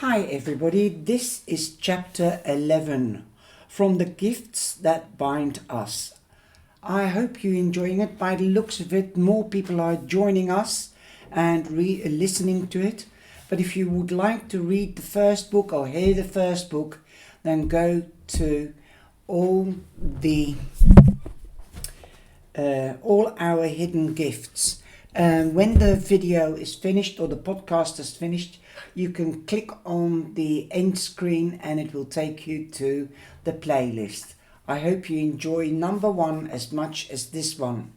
Hi everybody, this is chapter 11 from the Gifts That Bind Us. I hope you're enjoying it. By the looks of it, more people are joining us and listening to it. But if you would like to read the first book or hear the first book, then go to all our hidden gifts. When the video is finished or the podcast is finished, you can click on the end screen and it will take you to the playlist. I hope you enjoy number 1 as much as this one.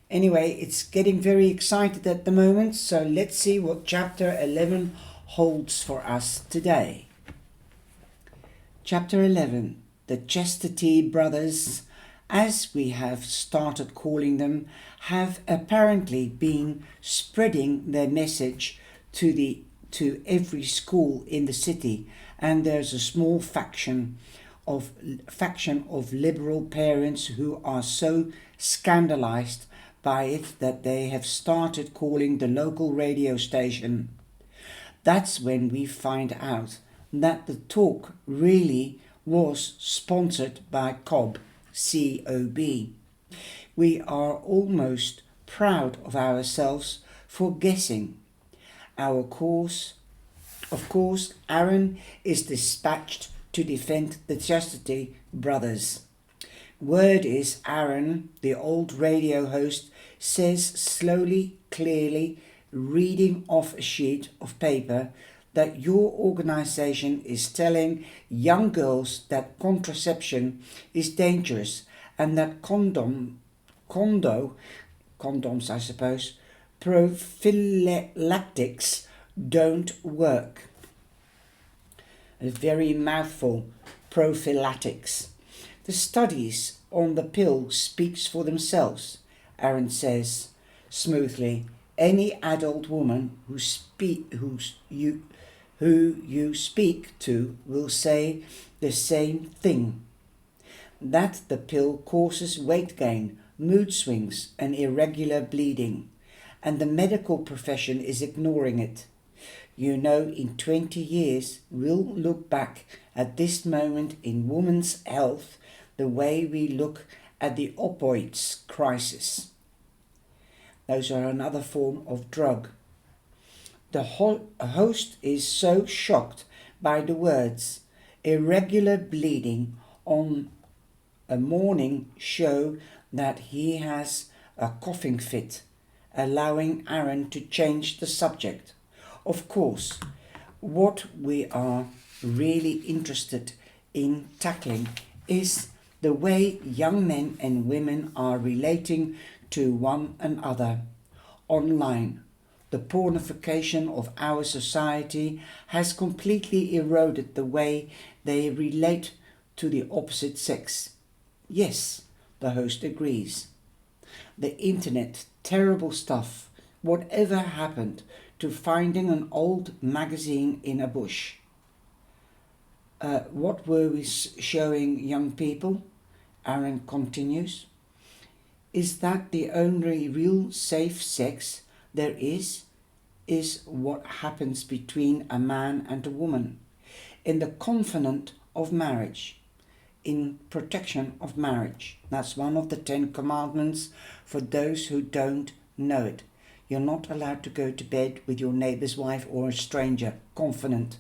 Anyway, it's getting very excited at the moment, so let's see what chapter 11 holds for us today. Chapter 11, the Chastity Brothers, as we have started calling them, have apparently been spreading their message to every school in the city, and there's a small faction of liberal parents who are so scandalized by it that they have started calling the local radio station. That's when we find out that the talk really was sponsored by COB. C-O-B. We are almost proud of ourselves for guessing. Of course, Aaron is dispatched to defend the Chastity Brothers. Word is Aaron, the old radio host, says slowly, clearly, reading off a sheet of paper, that your organization is telling young girls that contraception is dangerous and that condoms, I suppose, prophylactics don't work. A very mouthful, prophylactics. The studies on the pill speaks for themselves, Aaron says smoothly. Any adult woman who you speak to will say the same thing. That the pill causes weight gain, mood swings and irregular bleeding, and the medical profession is ignoring it. You know, in 20 years we'll look back at this moment in women's health the way we look at the opioids crisis. Those are another form of drug. The host is so shocked by the words irregular bleeding on a morning show that he has a coughing fit, allowing Aaron to change the subject. Of course, what we are really interested in tackling is the way young men and women are relating to one another online. The pornification of our society has completely eroded the way they relate to the opposite sex. Yes, the host agrees. The internet, terrible stuff. Whatever happened to finding an old magazine in a bush? What were we showing young people? Aaron continues. Is that the only real safe sex there is what happens between a man and a woman, in the confidant of marriage, in protection of marriage. That's one of the 10 commandments for those who don't know it. You're not allowed to go to bed with your neighbor's wife or a stranger, confidant.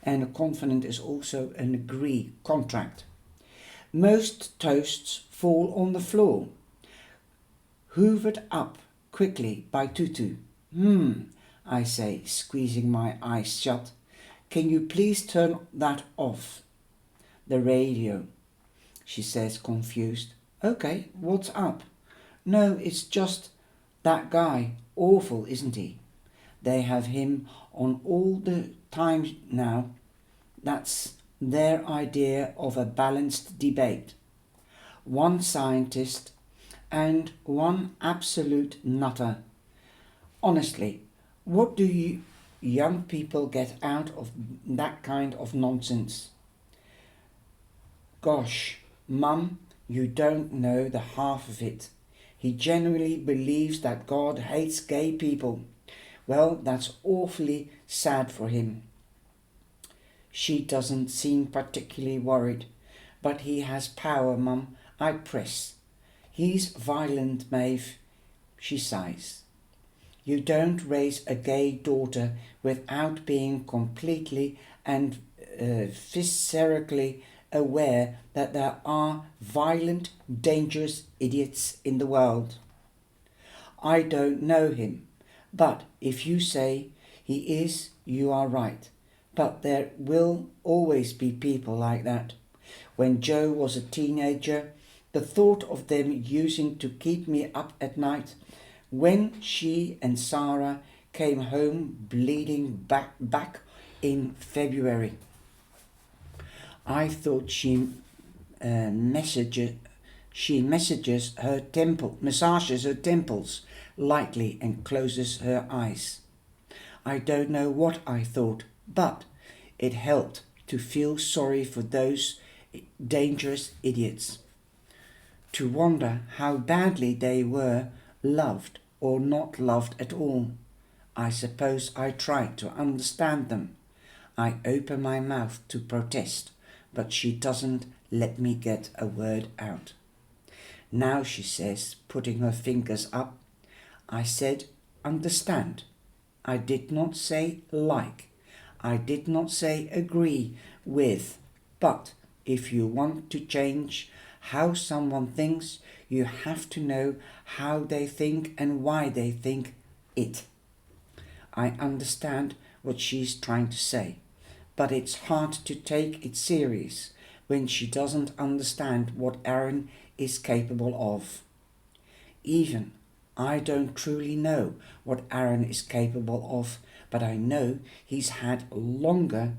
And a confidant is also an agree contract. Most toasts fall on the floor, hoovered up quickly by Tutu. I say, squeezing my eyes shut. Can you please turn that off? The radio, she says, confused. Okay, what's up? No, it's just that guy. Awful, isn't he? They have him on all the time now. That's their idea of a balanced debate. One scientist and one absolute nutter. Honestly, what do you young people get out of that kind of nonsense? Gosh, Mum, you don't know the half of it. He genuinely believes that God hates gay people. Well, that's awfully sad for him. She doesn't seem particularly worried. But he has power, Mum, I press. He's violent, Maeve. She sighs. You don't raise a gay daughter without being completely and viscerally aware that there are violent, dangerous idiots in the world. I don't know him, but if you say he is, you are right. But there will always be people like that. When Jo was a teenager, the thought of them using to keep me up at night, when she and Sarah came home bleeding back in February. I thought she massages her temples lightly and closes her eyes. I don't know what I thought, but it helped to feel sorry for those dangerous idiots, to wonder how badly they were loved or not loved at all. I suppose I tried to understand them. I open my mouth to protest, but she doesn't let me get a word out. Now she says, putting her fingers up, I said understand. I did not say like. I did not say agree with. But if you want to change how someone thinks, you have to know how they think and why they think it. I understand what she's trying to say, but it's hard to take it serious when she doesn't understand what Aaron is capable of. Even I don't truly know what Aaron is capable of, but I know he's had a longer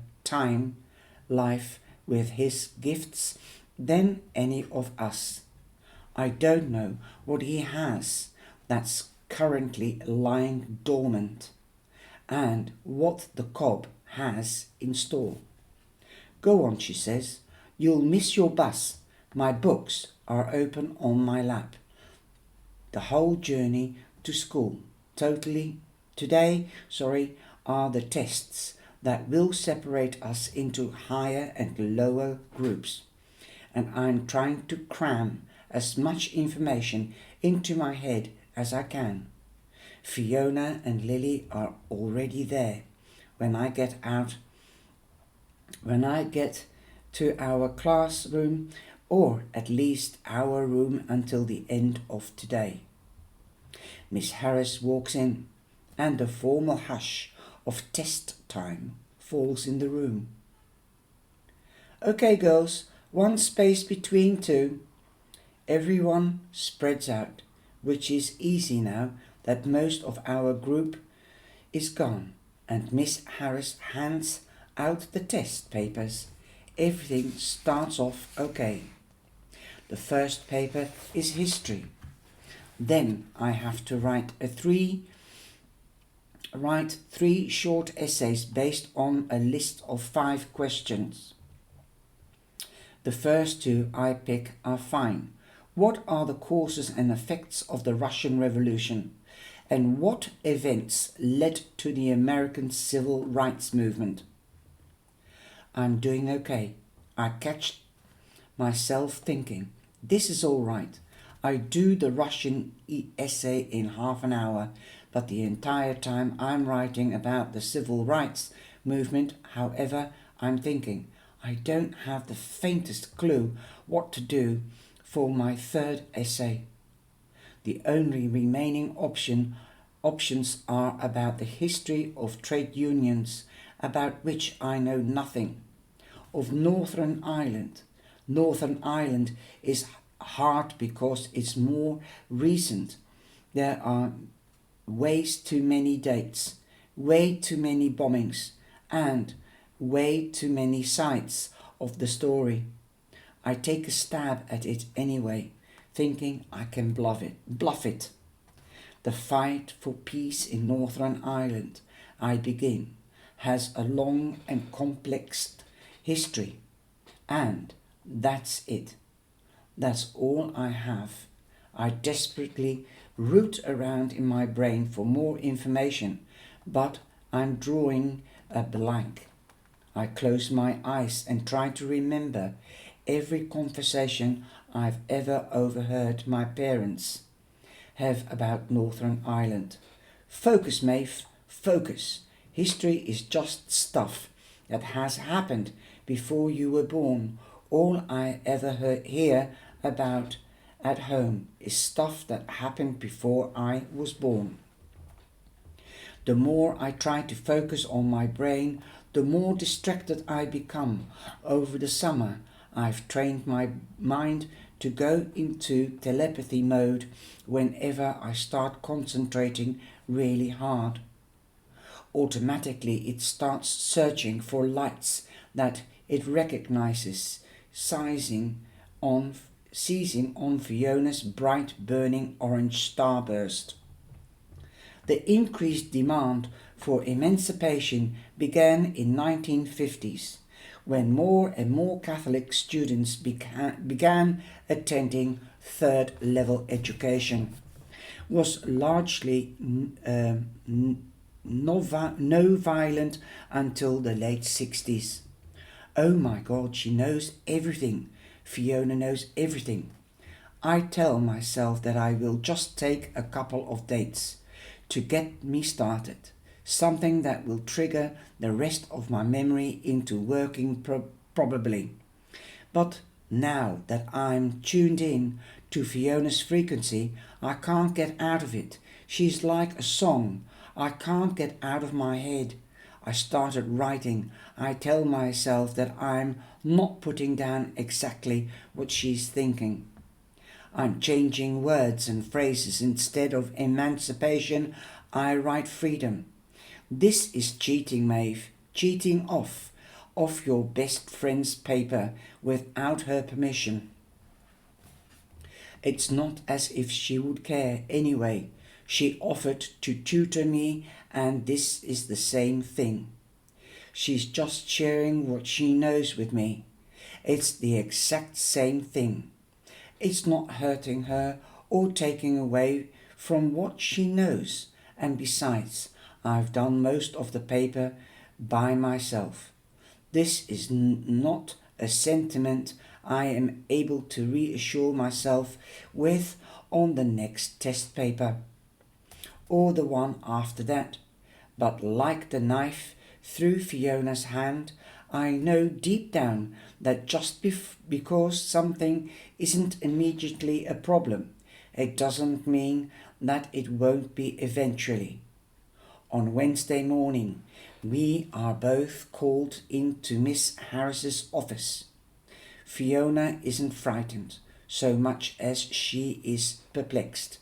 life with his gifts than any of us. I don't know what he has that's currently lying dormant, and what the cob has in store. Go on, she says. You'll miss your bus. My books are open on my lap. The whole journey to school. Today, are the tests that will separate us into higher and lower groups. And I'm trying to cram as much information into my head as I can. Fiona and Lily are already there. When I get to our classroom, or at least our room until the end of today. Miss Harris walks in, and the formal hush of test time falls in the room. Okay, girls, one space between two. Everyone spreads out, which is easy now that most of our group is gone, and Miss Harris hands out the test papers. Everything starts off okay. The first paper is history. Then I have to write three short essays based on a list of 5 questions. The first 2 I pick are fine. What are the causes and effects of the Russian Revolution? And what events led to the American Civil Rights Movement? I'm doing okay. I catch myself thinking, this is all right. I do the Russian essay in half an hour, but the entire time I'm writing about the civil rights movement, however, I'm thinking, I don't have the faintest clue what to do for my third essay. The only remaining options are about the history of trade unions, about which I know nothing. Of Northern Ireland. Northern Ireland is hard because it's more recent. There are way too many dates, way too many bombings, and way too many sides of the story. I take a stab at it anyway, thinking I can bluff it. The fight for peace in Northern Ireland, I begin, has a long and complex history, and that's it. That's all I have. I desperately root around in my brain for more information, but I'm drawing a blank. I close my eyes and try to remember every conversation I've ever overheard my parents have about Northern Ireland. Focus, Maeve, focus. History is just stuff that has happened before you were born. All I ever hear about at home is stuff that happened before I was born. The more I try to focus on my brain, the more distracted I become. Over the summer, I've trained my mind to go into telepathy mode whenever I start concentrating really hard. Automatically, it starts searching for lights that it recognizes, seizing on Fiona's bright burning orange starburst. The increased demand for emancipation began in 1950s, when more and more Catholic students began attending third-level education. Was largely no violent until the late 60s. Oh my God, she knows everything. Fiona knows everything. I tell myself that I will just take a couple of dates to get me started, something that will trigger the rest of my memory into working probably. But now that I'm tuned in to Fiona's frequency, I can't get out of it. She's like a song. I can't get out of my head. I started writing. I tell myself that I'm not putting down exactly what she's thinking. I'm changing words and phrases. Instead of emancipation, I write freedom. This is cheating, Maeve. Cheating off your best friend's paper without her permission. It's not as if she would care anyway. She offered to tutor me, and this is the same thing. She's just sharing what she knows with me. It's the exact same thing. It's not hurting her or taking away from what she knows. And besides, I've done most of the paper by myself. This is not a sentiment I am able to reassure myself with on the next test paper, or the one after that. But like the knife through Fiona's hand, I know deep down that just because something isn't immediately a problem, it doesn't mean that it won't be eventually. On Wednesday morning, we are both called into Miss Harris's office. Fiona isn't frightened so much as she is perplexed.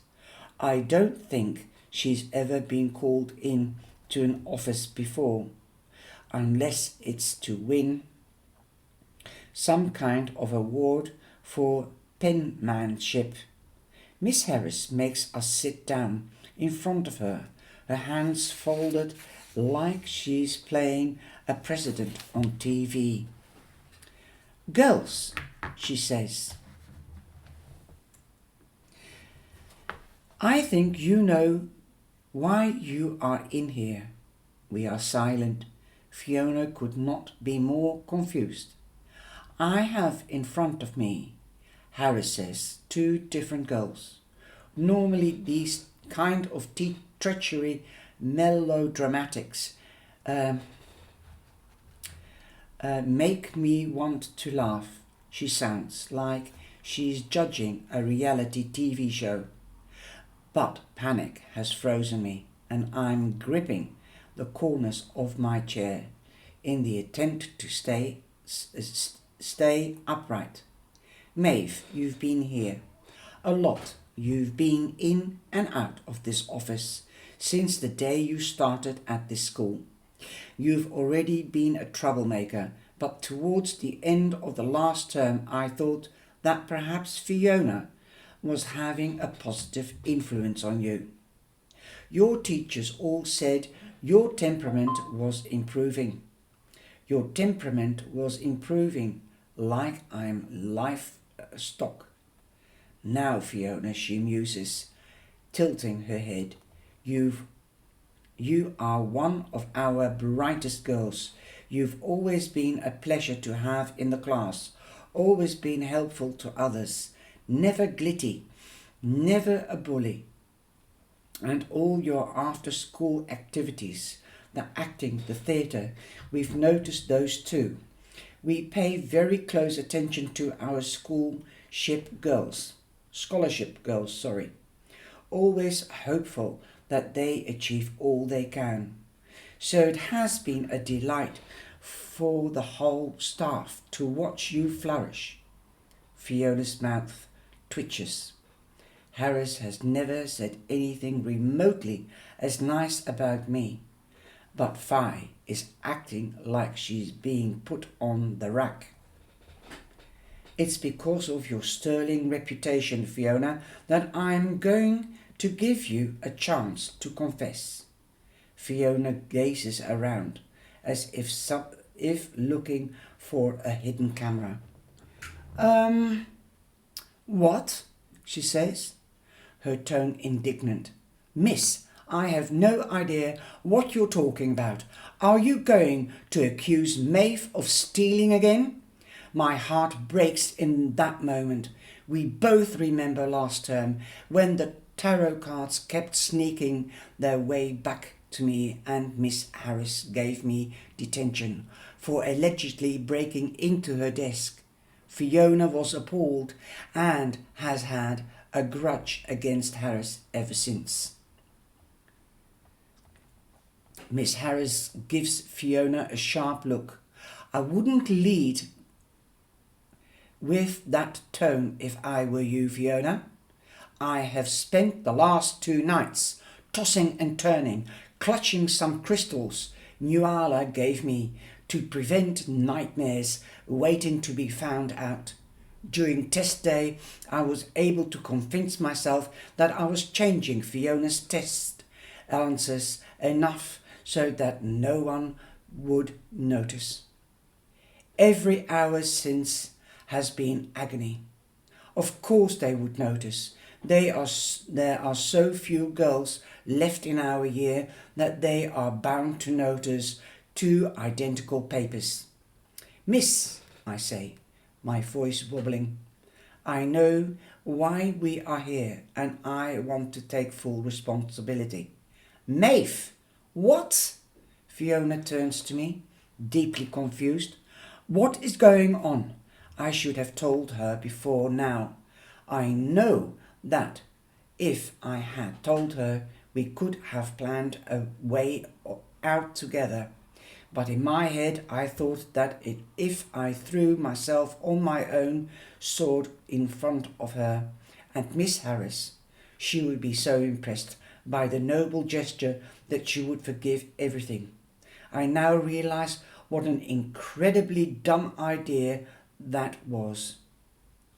I don't think she's ever been called in to an office before, unless it's to win some kind of award for penmanship. Miss Harris makes us sit down in front of her, her hands folded like she's playing a president on TV. Girls, she says, I think you know why you are in here. We are silent. Fiona could not be more confused. I have in front of me, Harris says, two different girls. Normally these kind of treachery melodramatics make me want to laugh. She sounds like she's judging a reality TV show. But panic has frozen me, and I'm gripping the corners of my chair in the attempt to stay upright. Maeve, you've been here a lot. You've been in and out of this office since the day you started at this school. You've already been a troublemaker, but towards the end of the last term I thought that perhaps Fiona was having a positive influence on you. Your teachers all said your temperament was improving. Your temperament was improving like I'm livestock. Now, Fiona, she muses, tilting her head, you are one of our brightest girls. You've always been a pleasure to have in the class, always been helpful to others, never glitty, never a bully. And all your after-school activities, the acting, the theatre, we've noticed those too. We pay very close attention to our scholarship girls, always hopeful that they achieve all they can. So it has been a delight for the whole staff to watch you flourish. Fiona's mouth twitches. Harris has never said anything remotely as nice about me, but Fi is acting like she's being put on the rack. It's because of your sterling reputation, Fiona, that I'm going to give you a chance to confess. Fiona gazes around as if looking for a hidden camera. What? She says, her tone indignant. Miss, I have no idea what you're talking about. Are you going to accuse Maeve of stealing again? My heart breaks in that moment. We both remember last term when the tarot cards kept sneaking their way back to me and Miss Harris gave me detention for allegedly breaking into her desk. Fiona was appalled and has had a grudge against Harris ever since. Miss Harris gives Fiona a sharp look. I wouldn't lead with that tone if I were you, Fiona. I have spent the last 2 nights tossing and turning, clutching some crystals Nuala gave me to prevent nightmares waiting to be found out. During test day, I was able to convince myself that I was changing Fiona's test answers enough so that no one would notice. Every hour since has been agony. Of course they would notice. There are so few girls left in our year that they are bound to notice 2 identical papers. Miss, I say, my voice wobbling, I know why we are here and I want to take full responsibility. Maeve! What? Fiona turns to me, deeply confused. What is going on? I should have told her before now. I know that if I had told her, we could have planned a way out together. But in my head, I thought that if I threw myself on my own sword in front of her and Miss Harris, she would be so impressed by the noble gesture that she would forgive everything. I now realize what an incredibly dumb idea that was.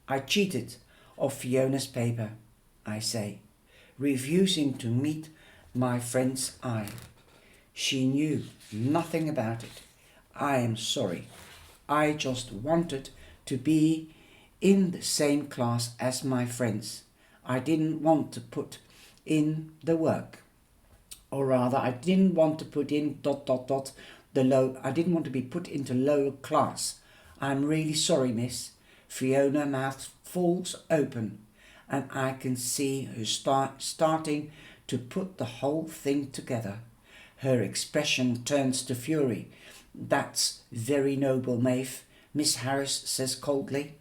I cheated of Fiona's paper, I say, refusing to meet my friend's eye. She knew nothing about it. I am sorry. I just wanted to be in the same class as my friends. I didn't want to put in the work. Or rather, I didn't want to put in ... I didn't want to be put into lower class. I'm really sorry, miss. Fiona's mouth falls open and I can see her starting to put the whole thing together. Her expression turns to fury. That's very noble, Maeve, Miss Harris says coldly.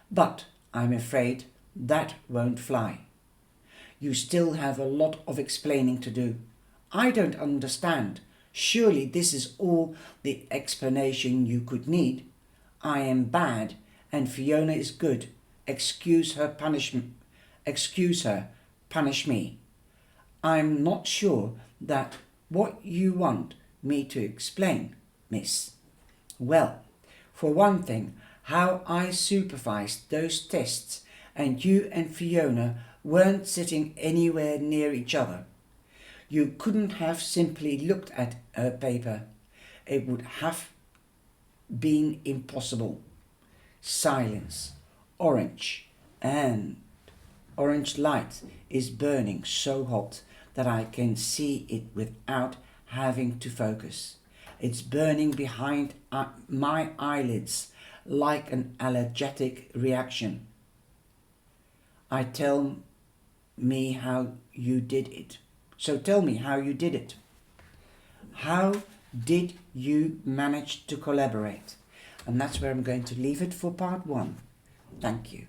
But I'm afraid that won't fly. You still have a lot of explaining to do. I don't understand. Surely this is all the explanation you could need. I am bad and Fiona is good. Excuse her, punish me. I'm not sure that what you want me to explain, miss. Well, for one thing, how I supervised those tests and you and Fiona weren't sitting anywhere near each other. You couldn't have simply looked at her paper. It would have been impossible. Silence. Orange light is burning so hot that I can see it without having to focus. It's burning behind my eyelids like an allergic reaction. I tell me how you did it. So tell me how you did it. How did you manage to collaborate? And that's where I'm going to leave it for part 1. Thank you.